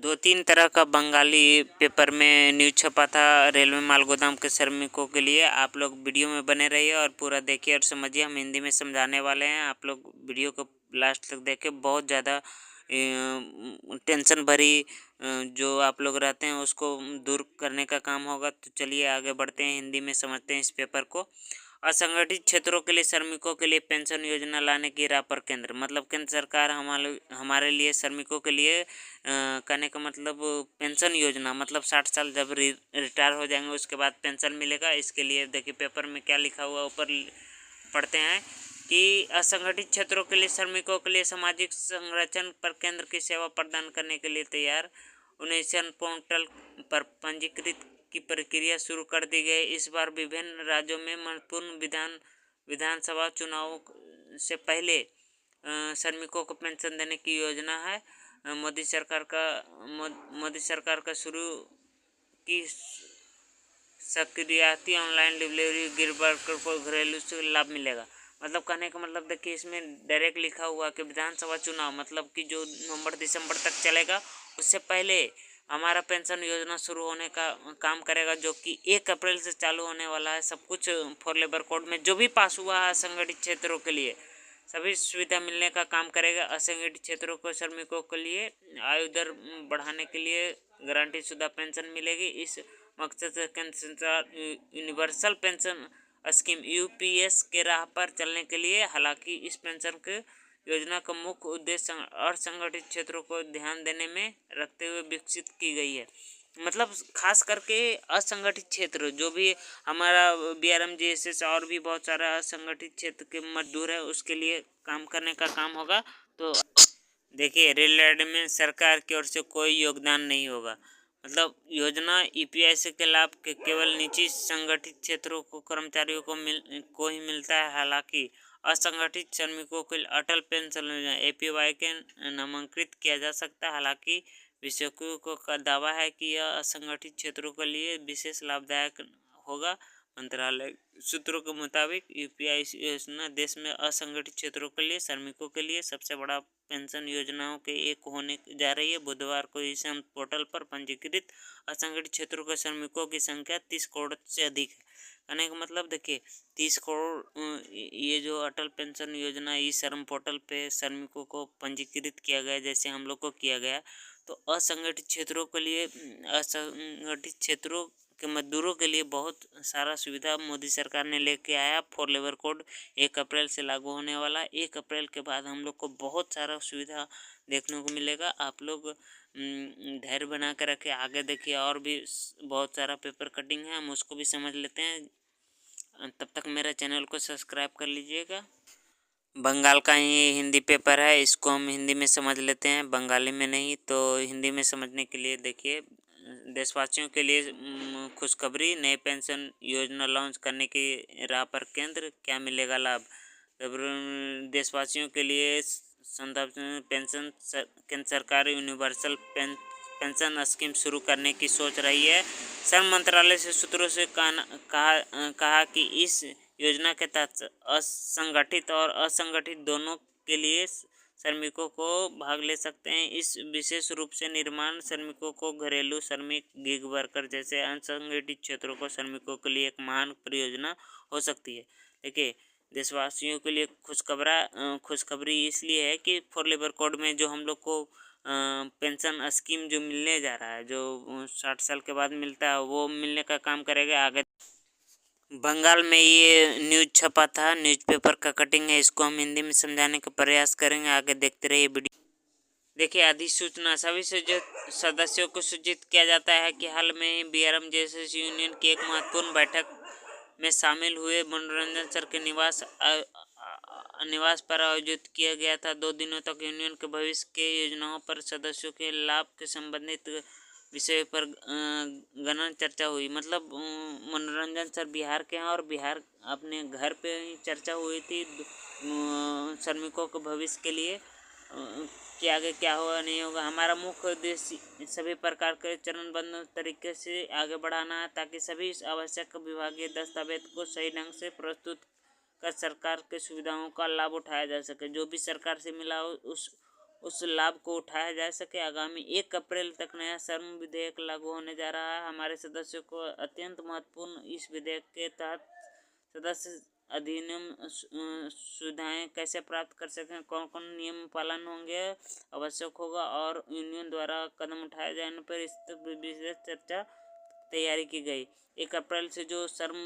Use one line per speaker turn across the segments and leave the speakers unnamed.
दो तीन तरह का बंगाली पेपर में न्यूज़ छपा था रेलवे माल गोदाम के श्रमिकों के लिए। आप लोग वीडियो में बने रहिए और पूरा देखिए और समझिए। हम हिंदी में समझाने वाले हैं। आप लोग वीडियो को लास्ट तक देखें। बहुत ज़्यादा टेंशन भरी जो आप लोग रहते हैं उसको दूर करने का काम होगा। तो चलिए आगे बढ़ते हैं, हिंदी में समझते हैं इस पेपर को। असंगठित क्षेत्रों के लिए श्रमिकों के लिए पेंशन योजना लाने की राह पर केंद्र। मतलब केंद्र सरकार हमारे लिए श्रमिकों के लिए कहने का मतलब पेंशन योजना, मतलब 60 साल जब रिटायर हो जाएंगे उसके बाद पेंशन मिलेगा। इसके लिए देखिए पेपर में क्या लिखा हुआ ऊपर पढ़ते हैं कि असंगठित क्षेत्रों के लिए श्रमिकों के लिए सामाजिक संरक्षण पर केंद्र की सेवा प्रदान करने के लिए तैयार 19 पोर्टल पर पंजीकृत की प्रक्रिया शुरू कर दी गई। इस बार विभिन्न राज्यों में महत्वपूर्ण विधानसभा चुनावों से पहले श्रमिकों को पेंशन देने की योजना है। मोदी सरकार का शुरू की सक्रियता ऑनलाइन डिलीवरी गिर वर्कर को घरेलू से लाभ मिलेगा। मतलब कहने का मतलब देखिए इसमें डायरेक्ट लिखा हुआ कि विधानसभा चुनाव मतलब कि जो नवंबर दिसंबर तक चलेगा उससे पहले हमारा पेंशन योजना शुरू होने का काम करेगा, जो कि 1 अप्रैल से चालू होने वाला है। सब कुछ फॉर लेबर कोड में जो भी पास हुआ है असंगठित क्षेत्रों के लिए सभी सुविधा मिलने का काम करेगा। असंगठित क्षेत्रों को श्रमिकों के लिए आयु दर बढ़ाने के लिए गारंटी शुदा पेंशन मिलेगी। इस मकसद से केंद्र सरकार यूनिवर्सल पेंशन स्कीम यूपीएस के राह पर चलने के लिए, हालांकि इस पेंशन के योजना का मुख्य उद्देश्य असंगठित क्षेत्रों को ध्यान देने में रखते हुए विकसित की गई है। मतलब खास करके असंगठित क्षेत्र जो भी हमारा बीआरएम जीएसएस और भी बहुत सारा असंगठित क्षेत्र के मजदूर है उसके लिए काम करने का काम होगा। तो देखिए रेलवे में सरकार की ओर से कोई योगदान नहीं होगा। मतलब योजना ईपीएस के लाभ के केवल निजी संगठित क्षेत्रों को कर्मचारियों को ही मिलता है। हालांकि असंगठित श्रमिकों के लिए अटल पेंशन योजना एपीवाई के नामांकित किया जा सकता है। हालांकि विशेषज्ञों का दावा है कि यह असंगठित क्षेत्रों के लिए विशेष लाभदायक होगा। मंत्रालय सूत्रों के मुताबिक यूपीआई योजना देश में असंगठित क्षेत्रों के लिए श्रमिकों के लिए सबसे बड़ा पेंशन योजनाओं के एक होने जा रही है। बुधवार को इस पोर्टल पर पंजीकृत असंगठित क्षेत्रों के श्रमिकों की संख्या 30 करोड़ से अधिक है। कहने का मतलब देखिए 30 करोड़ ये जो अटल पेंशन योजना ई श्रम पोर्टल पे श्रमिकों को पंजीकृत किया गया जैसे हम लोग को किया गया। तो असंगठित क्षेत्रों के लिए असंगठित क्षेत्रों के मजदूरों के लिए बहुत सारा सुविधा मोदी सरकार ने लेके आया। फॉर लेबर कोड 1 अप्रैल से लागू होने वाला। 1 अप्रैल के बाद हम लोग को बहुत सारा सुविधा देखने को मिलेगा। आप लोग धैर्य बना कर रखें, आगे देखिए और भी बहुत सारा पेपर कटिंग है, हम उसको भी समझ लेते हैं। तब तक मेरा चैनल को सब्सक्राइब कर लीजिएगा। बंगाल का ही हिंदी पेपर है, इसको हम हिंदी में समझ लेते हैं, बंगाली में नहीं। तो हिंदी में समझने के लिए देखिए देशवासियों के लिए खुशखबरी, नई पेंशन योजना लॉन्च करने की राह पर केंद्र, क्या मिलेगा लाभ। देशवासियों के लिए संदर्भ पेंशन केंद्र सरकार यूनिवर्सल पेंशन स्कीम शुरू करने की सोच रही है। श्रम मंत्रालय से सूत्रों से कहा कि इस योजना के तहत असंगठित और असंगठित दोनों के लिए श्रमिकों को भाग ले सकते हैं। इस विशेष रूप से निर्माण श्रमिकों को, घरेलू श्रमिक, गिग वर्कर जैसे असंगठित क्षेत्रों को श्रमिकों के लिए एक महान परियोजना हो सकती है। देखिए देशवासियों के लिए खुशखबरी इसलिए है कि फॉर लेबर कोड में जो हम लोग को पेंशन स्कीम जो मिलने जा रहा है, जो 60 साल के बाद मिलता है, वो मिलने का काम करेगा। आगे बंगाल में ये न्यूज़ छपा था, न्यूज़पेपर का कटिंग है, इसको हम हिंदी में समझाने का प्रयास करेंगे। आगे देखते रहिए वीडियो। देखिए अधिसूचना सभी सदस्यों को सूचित किया जाता है कि हाल में ही बीआरएम जीएसएस यूनियन की एक महत्वपूर्ण बैठक में शामिल हुए। मनोरंजन सर के निवास पर आयोजित किया गया था। 2 दिनों तक यूनियन के भविष्य के योजनाओं पर सदस्यों के लाभ के संबंधित विषय पर गहन चर्चा हुई। मतलब मनोरंजन सर बिहार के हैं और बिहार अपने घर पे ही चर्चा हुई थी श्रमिकों के भविष्य के लिए कि आगे क्या होगा नहीं होगा। हमारा मुख्य उद्देश्य सभी प्रकार के चरणबद्ध तरीके से आगे बढ़ाना है ताकि सभी आवश्यक विभागीय दस्तावेज को सही ढंग से प्रस्तुत कर सरकार के सुविधाओं का लाभ उठाया जा सके। जो भी सरकार से मिला उस लाभ को उठाया जा सके। आगामी 1 अप्रैल तक नया श्रम विधेयक लागू होने जा रहा है। हमारे सदस्यों को अत्यंत महत्वपूर्ण इस विधेयक के तहत सदस्य अधिनियम सुविधाएं कैसे प्राप्त कर सकें, कौन कौन नियम पालन होंगे, आवश्यक होगा और यूनियन द्वारा कदम उठाए जाने पर इस विशेष चर्चा तैयारी की गई। 1 अप्रैल से जो श्रम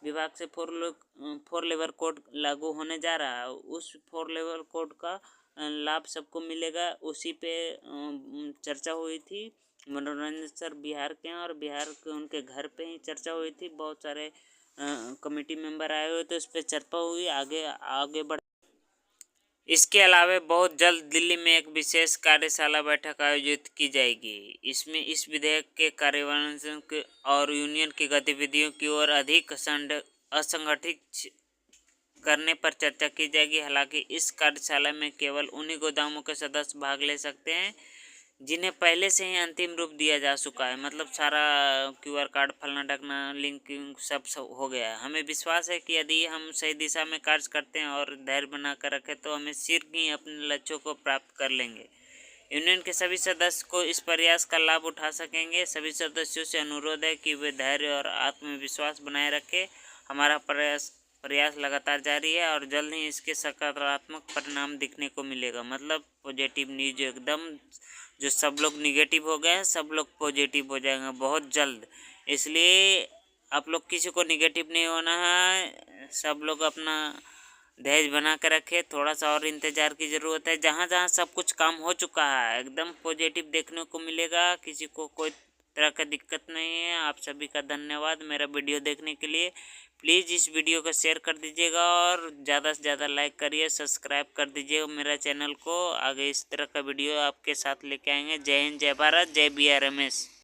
विभाग से 4 लेबर कोड लागू होने जा रहा है, उस 4 लेबर कोड का लाभ सबको मिलेगा। उसी पे चर्चा हुई थी। मनोरंजन सर बिहार के हैं और बिहार के उनके घर पे ही चर्चा हुई थी। बहुत सारे कमेटी मेंबर आए हुए थे, उस पर चर्चा हुई। आगे बढ़ इसके अलावा बहुत जल्द दिल्ली में एक विशेष कार्यशाला बैठक आयोजित की जाएगी। इसमें इस विधेयक के कार्यान्वयन और यूनियन की गतिविधियों की ओर अधिक असंगठित करने पर चर्चा की जाएगी। हालांकि इस कार्यशाला में केवल उन्हीं गोदामों के सदस्य भाग ले सकते हैं जिन्हें पहले से ही अंतिम रूप दिया जा चुका है। मतलब सारा QR कार्ड फलना ढकना लिंकिंग सब हो गया है। हमें विश्वास है कि यदि हम सही दिशा में कार्य करते हैं और धैर्य बना कर रखें तो हमें शीघ्र ही अपने लक्ष्यों को प्राप्त कर लेंगे। यूनियन के सभी सदस्य को इस प्रयास का लाभ उठा सकेंगे। सभी सदस्यों से अनुरोध है कि वे धैर्य और आत्मविश्वास बनाए रखें। हमारा प्रयास लगातार जारी है और जल्द ही इसके सकारात्मक परिणाम दिखने को मिलेगा। मतलब पॉजिटिव न्यूज एकदम, जो सब लोग निगेटिव हो गए हैं सब लोग पॉजिटिव हो जाएंगे बहुत जल्द। इसलिए आप लोग किसी को निगेटिव नहीं होना है। सब लोग अपना धैर्य बना कर रखे। थोड़ा सा और इंतज़ार की ज़रूरत है। जहाँ जहाँ सब कुछ काम हो चुका है एकदम पॉजिटिव देखने को मिलेगा। किसी को कोई तरह का दिक्कत नहीं है। आप सभी का धन्यवाद मेरा वीडियो देखने के लिए। प्लीज़ इस वीडियो को शेयर कर दीजिएगा और ज़्यादा से ज़्यादा लाइक करिए, सब्सक्राइब कर दीजिएगा मेरा चैनल को। आगे इस तरह का वीडियो आपके साथ लेके आएंगे। जय हिंद, जय भारत, जय BR रमेश।